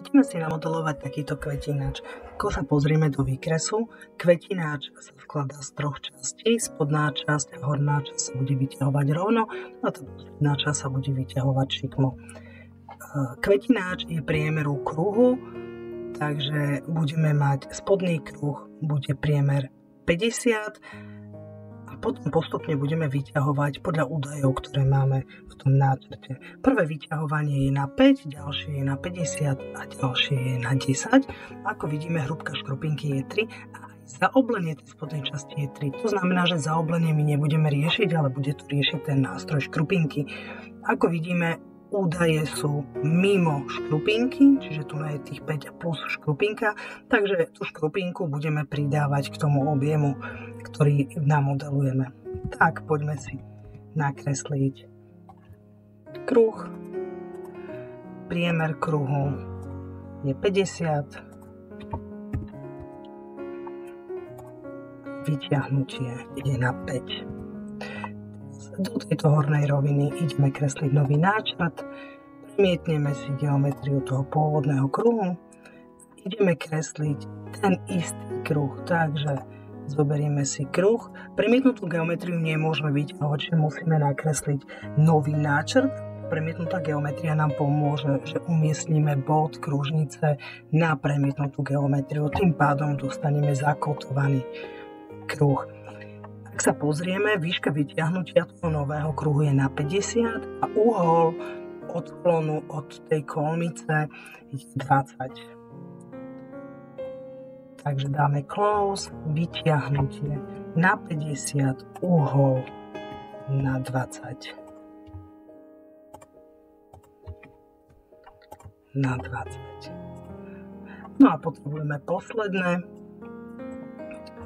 Ideme si namodelovať takýto kvetináč. Ako sa pozrieme do výkresu, kvetináč sa skladá z troch častí. Spodná časť a horná časť sa bude vyťahovať rovno a tá posledná časť sa bude vyťahovať šikmo. Kvetináč je priemeru kruhu, takže budeme mať spodný kruh, bude priemer 50 a potom postupne budeme vyťahovať podľa údajov, ktoré máme v tom náčrte. Prvé vyťahovanie je na 5, ďalšie je na 50 a ďalšie je na 10. Ako vidíme, hrúbka škrupinky je 3 a aj zaoblenie tej spodnej časti je 3. To znamená, že zaoblenie my nebudeme riešiť, ale bude to riešiť ten nástroj škrupinky. Ako vidíme, údaje sú mimo škrupinky, čiže tu je tých 5 a plus škrupinka, takže tú škrupinku budeme pridávať k tomu objemu, ktorý namodelujeme. Tak, poďme si nakresliť kruh. Priemer kruhu je 50. Vyťahnutie je na 5. Do tejto hornej roviny ideme kresliť nový náčrt, premietneme si geometriu toho pôvodného kruhu, ideme kresliť ten istý kruh, takže zoberieme si kruh, premietnutú geometriu nemôžeme vyťahovať, čiže musíme nakresliť nový náčrt. Premietnutá geometria nám pomôže, že umiestnime bod kružnice na premietnutú geometriu, tým pádom dostaneme zakotovaný kruh. Ak sa pozrieme, výška vyťahnutia toho nového kruhu je na 50 a uhol odklonu od tej kolmice je 20. Takže dáme close, vyťahnutie na 50, uhol na 20. Na 20. No a potrebujeme posledné,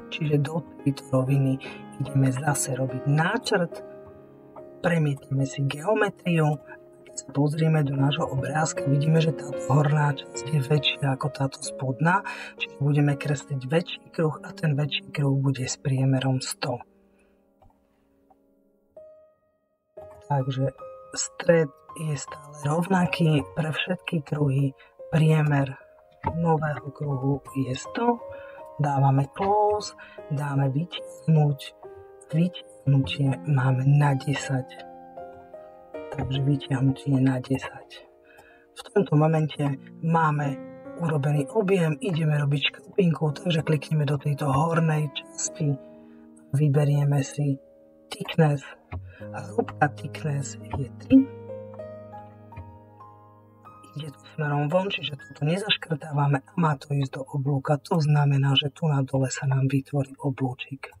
čiže do tejto roviny ideme zase robiť náčrt, premietneme si geometriu. Keď sa pozrieme do nášho obrázka, vidíme, že táto horná časť je väčšia ako táto spodná, čiže budeme kresliť väčší kruh a ten väčší kruh bude s priemerom 100. Takže stred je stále rovnaký pre všetky kruhy, priemer nového kruhu je 100. Dávame close, dáme vytiahnuť, vytiahnutie máme na 10. Takže vytiahnutie na 10. V tomto momente máme urobený objem, ideme robiť škrupinku, takže klikneme do tejto hornej časti, vyberieme si thickness, hrúbka thickness je 3. Ide to smerom von, čiže toto nezaškrtávame a má to ísť do oblúka. To znamená, že tu na dole sa nám vytvorí oblúčik.